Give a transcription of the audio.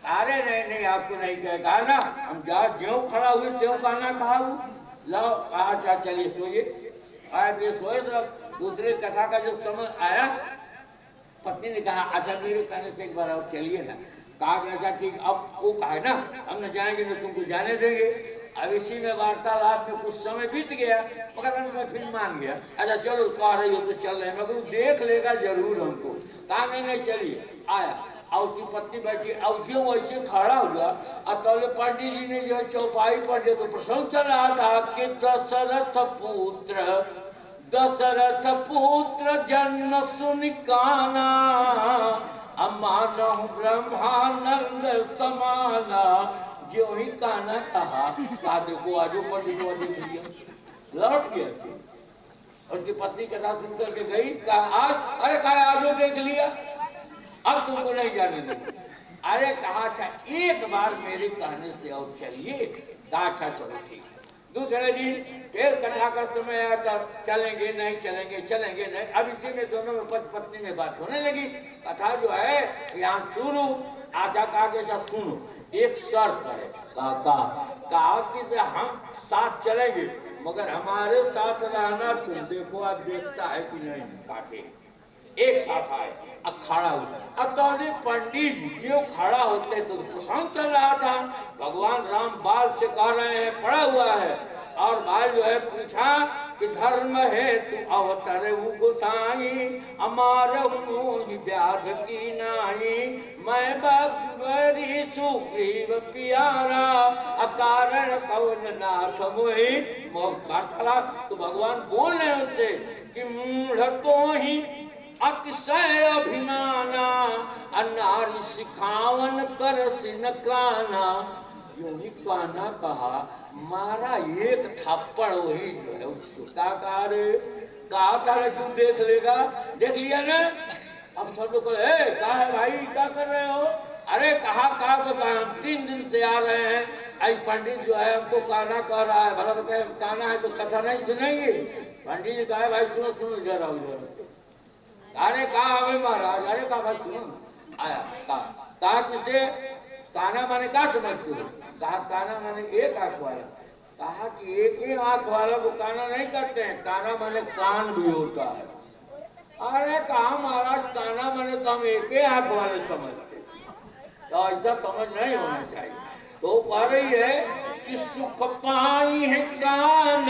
अरे नहीं नहीं आपको नहीं कहा ना, हम जा ज्यों खड़ा हुए त्यों कहना कहा हूँ। लो अच्छा चलिए सोइए। आप ये सोए सब। दूसरे कथा का जब समय आया, पत्नी ने कहा अच्छा मेरे कहने से एक बार और चलिए ना। कहा कि अच्छा ठीक, अब वो कहा ना हम न जाएंगे तो तुमको जाने देंगे। अब इसी में वार्तालाप में कुछ समय बीत गया, मगर मैं फिर मान गया। अच्छा चलो कह रही हो तो चल रहे हैं, मगर देख लेगा जरूर हमको। कहा नहीं नहीं चलिए। आया और उसकी पत्नी बैठी, अब जो वैसे खड़ा हुआ और तौले पंडित जी ने जो है चौपाई पर जो तो प्रसंग चल रहा था कि दशरथ पुत्र जन्म सुन काना, अमानहु ब्रह्मानंद समाना। जो ही काना कहा देखो आजो पंडित को देख लिया, लौट गया थे। उसकी पत्नी कथा सुन करके गई, कहा आज, अरे कहा आजो देख लिया, अब तुमको नहीं जाने देंगे। अरे कहा अच्छा एक बार मेरे कहने से और चलिए। कहा अच्छा चलो ठीक है। दूसरे दिन फिर कथा का समय आया, तब चलेंगे नहीं चलेंगे चलेंगे नहीं। अब इसी में दोनों में पति पत्नी में बात होने लगी। कथा जो है यहाँ सुनो। आशा कहा कि ऐसा सुनो, एक शर्त है। कहा कि हम साथ चलेंगे, मगर हमारे साथ रहना तुम देखो आप देखता है कि नहीं। काटे एक साथ आए अखाड़ा हुआ। अब तो पंडित जो खड़ा होते तो प्रसंग चल रहा था। भगवान राम बाल से कह रहे हैं, पड़ा हुआ है, और बाल जो है पूछा कि धर्म है तू अवतर गोसाई, अमार व्याध की नाई, मैं बरी सुग्रीव प्यारा, अकारण कौन नाथ मोहि। वार्तालाप तो भगवान बोल रहे होते कि मूढ़ तो ही अतिशय अभिमाना, नारी सिखावन कर सिन काना। यूं ही काना कहा, मारा एक थप्पड़ वही जो है सुताकार। कहा था तू देख लेगा, देख लिया ना। अब सब लोग कहा है भाई क्या कर रहे हो। अरे कहा बताए हम 3 दिन से आ रहे हैं, आई पंडित जो है हमको काना कह रहा है। भला बताए काना है तो कथा नहीं सुनेंगे। पंडित जी कहा भाई सुनो सुनो जरा उधर। अरे कहा हमें महाराज, अरे कहा भाई सुनो। आया कहा किसे, काना माने क्या समझते हो। कहा काना माने एक आंख वाला। कहा कि एक ही आंख वाला को काना नहीं करते हैं, काना माने कान भी होता है। अरे कहा महाराज काना माने तो हम एक ही आंख वाले समझते, तो ऐसा समझ नहीं होना चाहिए। तो कह रही है कि सुख पाई है कान